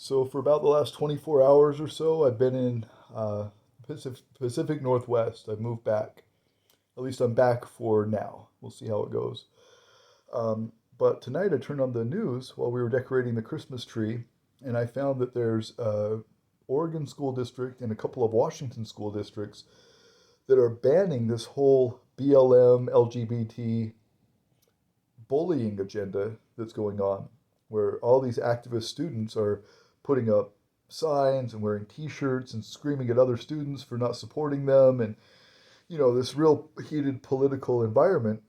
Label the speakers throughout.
Speaker 1: So for about the last 24 hours or so, I've been in Pacific Northwest. I've moved back. At least I'm back for now. We'll see how it goes. But tonight I turned on the news while we were decorating the Christmas tree, and I found that there's a Oregon school district and a couple of Washington school districts that are banning this whole BLM LGBT bullying agenda that's going on, where all these activist students are putting up signs and wearing T-shirts and screaming at other students for not supporting them, and this real heated political environment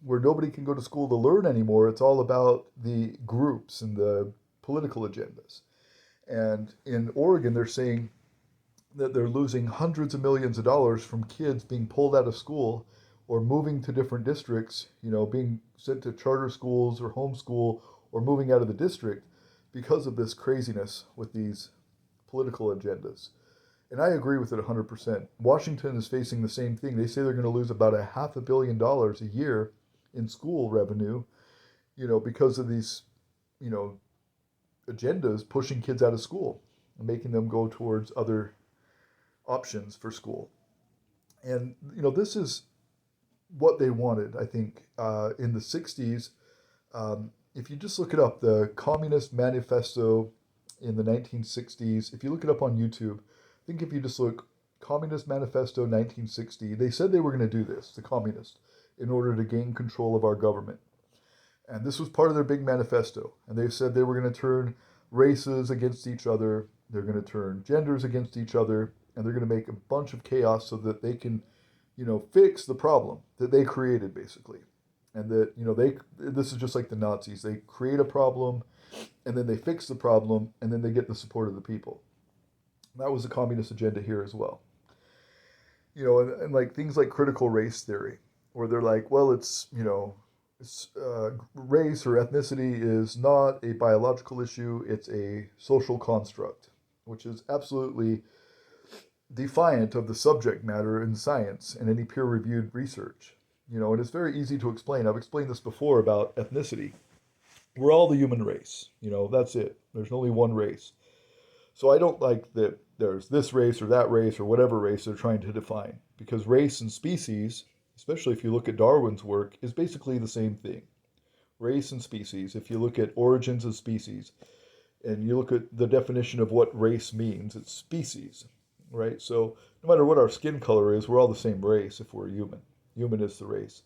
Speaker 1: where nobody can go to school to learn anymore. It's all about the groups and the political agendas. And in Oregon, they're saying that they're losing hundreds of millions of dollars from kids being pulled out of school or moving to different districts, being sent to charter schools or homeschool or moving out of the district because of this craziness with these political agendas. And I agree with it 100%. Washington is facing the same thing. They say they're going to lose about $500 million a year in school revenue, because of these, you know, agendas pushing kids out of school and making them go towards other options for school. And, this is what they wanted, I think, in the 60s. If you just look it up, the Communist Manifesto in the 1960s, if you look it up on YouTube, I think if you just look Communist Manifesto 1960, they said they were going to do this, the communists, in order to gain control of our government. And this was part of their big manifesto. And they said they were going to turn races against each other, they're going to turn genders against each other, and they're going to make a bunch of chaos so that they can, fix the problem that they created, basically. And that, this is just like the Nazis. They create a problem, and then they fix the problem, and then they get the support of the people. That was the communist agenda here as well. And like things like critical race theory, where they're like, well, race or ethnicity is not a biological issue, it's a social construct, which is absolutely defiant of the subject matter in science and any peer reviewed research. And it's very easy to explain. I've explained this before about ethnicity. We're all the human race. That's it. There's only one race. So I don't like that there's this race or that race or whatever race they're trying to define, because race and species, especially if you look at Darwin's work, is basically the same thing. Race and species, if you look at Origins of Species and you look at the definition of what race means, it's species, right? So no matter what our skin color is, we're all the same race if we're human. Human is the race.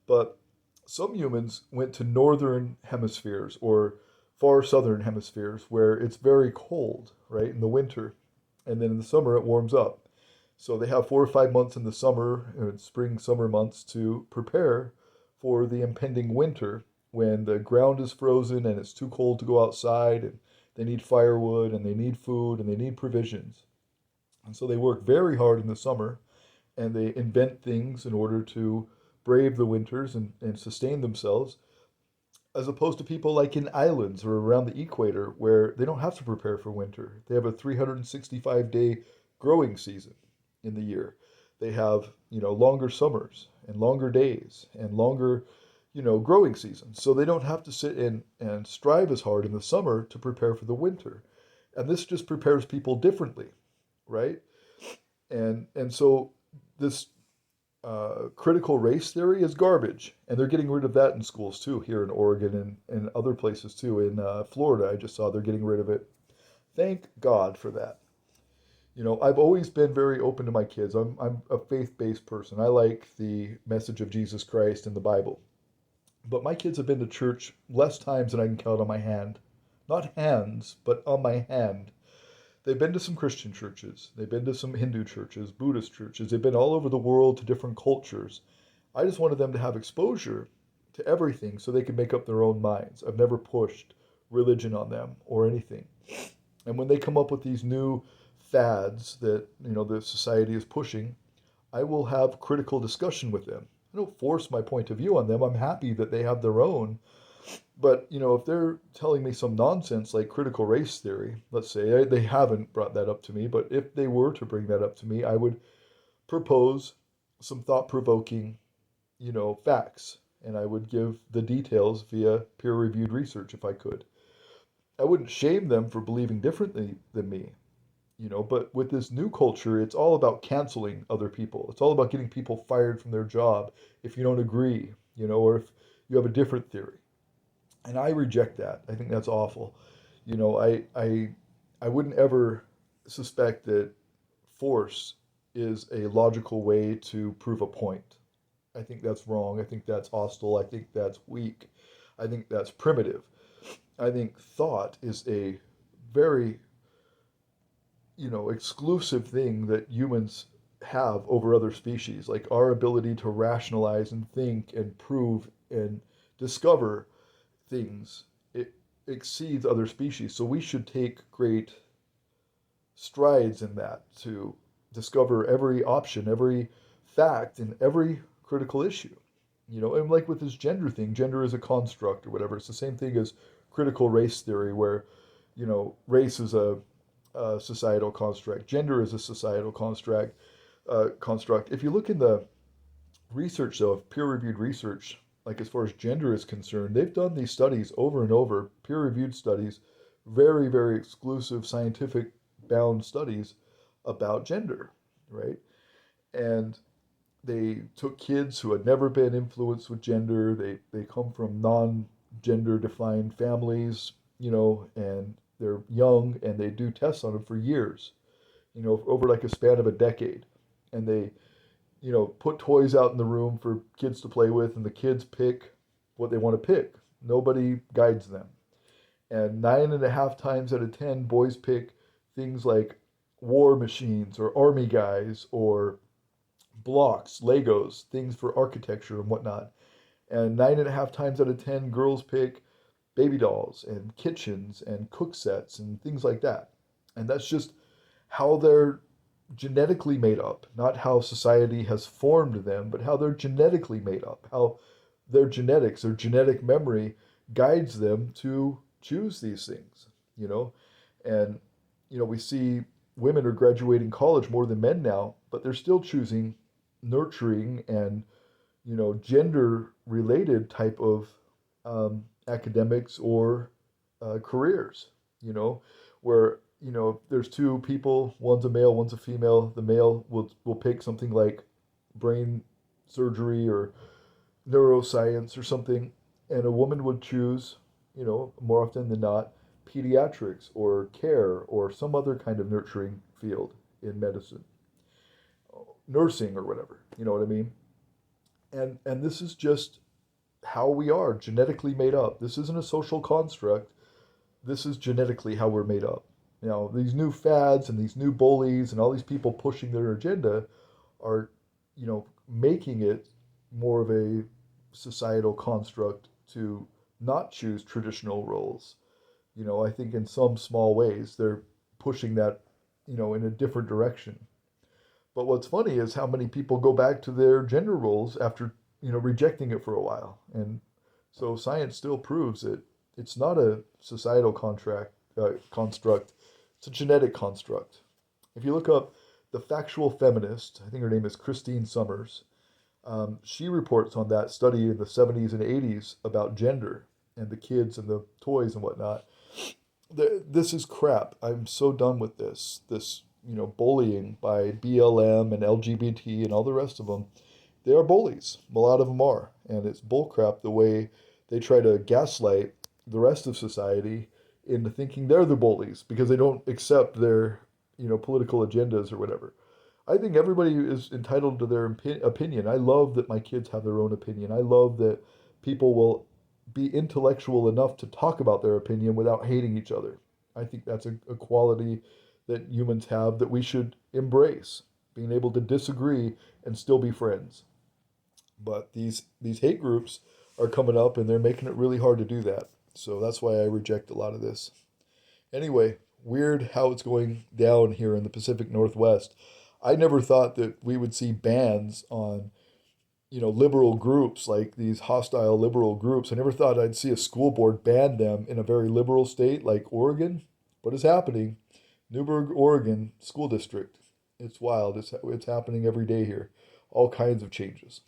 Speaker 1: But some humans went to northern hemispheres or far southern hemispheres where it's very cold, right, in the winter. And then in the summer, it warms up. So they have 4 or 5 months in the summer, spring, summer months to prepare for the impending winter when the ground is frozen and it's too cold to go outside, and they need firewood and they need food and they need provisions. And so they work very hard in the summer and they invent things in order to brave the winters and sustain themselves, as opposed to people like in islands or around the equator where they don't have to prepare for winter. They have a 365-day growing season in the year. They have, longer summers and longer days and longer, growing seasons. So they don't have to sit in and strive as hard in the summer to prepare for the winter. And this just prepares people differently, right? And so this critical race theory is garbage, and they're getting rid of that in schools too, here in Oregon and other places too. In Florida, I just saw they're getting rid of it. Thank God for that. I've always been very open to my kids. I'm a faith-based person. I like the message of Jesus Christ and the Bible. But my kids have been to church less times than I can count on my hand. Not hands, but on my hand. They've been to some Christian churches. They've been to some Hindu churches, Buddhist churches. They've been all over the world to different cultures. I just wanted them to have exposure to everything so they could make up their own minds. I've never pushed religion on them or anything. And when they come up with these new fads that, the society is pushing, I will have critical discussion with them. I don't force my point of view on them. I'm happy that they have their own. But, if they're telling me some nonsense like critical race theory, let's say, they haven't brought that up to me, but if they were to bring that up to me, I would propose some thought-provoking, facts, and I would give the details via peer-reviewed research if I could. I wouldn't shame them for believing differently than me, but with this new culture, it's all about canceling other people. It's all about getting people fired from their job if you don't agree, or if you have a different theory. And I reject that. I think that's awful. I wouldn't ever suspect that force is a logical way to prove a point. I think that's wrong. I think that's hostile. I think that's weak. I think that's primitive. I think thought is a very, exclusive thing that humans have over other species. Like our ability to rationalize and think and prove and discover things, it exceeds other species. So we should take great strides in that to discover every option, every fact, and every critical issue. And like with this gender thing, gender is a construct or whatever. It's the same thing as critical race theory, where, race is a societal construct, gender is a societal construct. If you look in the research, though, of peer-reviewed research, like as far as gender is concerned, they've done these studies over and over, peer-reviewed studies, very, very exclusive scientific bound studies about gender, right? And they took kids who had never been influenced with gender. They come from non-gender defined families, and they're young, and they do tests on them for years, over like a span of a decade. And they, put toys out in the room for kids to play with, and the kids pick what they want to pick. Nobody guides them. And 9.5 times out of 10, boys pick things like war machines or army guys or blocks, Legos, things for architecture and whatnot. And 9.5 times out of 10, girls pick baby dolls and kitchens and cook sets and things like that. And that's just how they're genetically made up, not how society has formed them, but how they're genetically made up, how their genetics, their genetic memory guides them to choose these things, you know? And, we see women are graduating college more than men now, but they're still choosing nurturing and, gender related type of academics or careers, where, if there's two people, one's a male, one's a female, the male will pick something like brain surgery or neuroscience or something, and a woman would choose, more often than not, pediatrics or care or some other kind of nurturing field in medicine, nursing or whatever. You know what I mean? And this is just how we are genetically made up. This isn't a social construct. This is genetically how we're made up. Now, these new fads and these new bullies and all these people pushing their agenda are, making it more of a societal construct to not choose traditional roles. I think in some small ways they're pushing that, in a different direction. But what's funny is how many people go back to their gender roles after, rejecting it for a while. And so science still proves that it's not a societal construct, it's a genetic construct. If you look up the factual feminist, I think her name is Christine Summers, she reports on that study in the 70s and 80s about gender and the kids and the toys and whatnot. This is crap. I'm so done with this. This, bullying by BLM and LGBT and all the rest of them. They are bullies. A lot of them are. And it's bullcrap the way they try to gaslight the rest of society into thinking they're the bullies because they don't accept their, political agendas or whatever. I think everybody is entitled to their opinion. I love that my kids have their own opinion. I love that people will be intellectual enough to talk about their opinion without hating each other. I think that's a quality that humans have that we should embrace, being able to disagree and still be friends. But these hate groups are coming up and they're making it really hard to do that. So that's why I reject a lot of this. Anyway, weird how it's going down here in the Pacific Northwest. I never thought that we would see bans on, liberal groups, like these hostile liberal groups. I never thought I'd see a school board ban them in a very liberal state like Oregon, but it's happening. Newberg, Oregon school district. It's wild. It's happening every day here. All kinds of changes.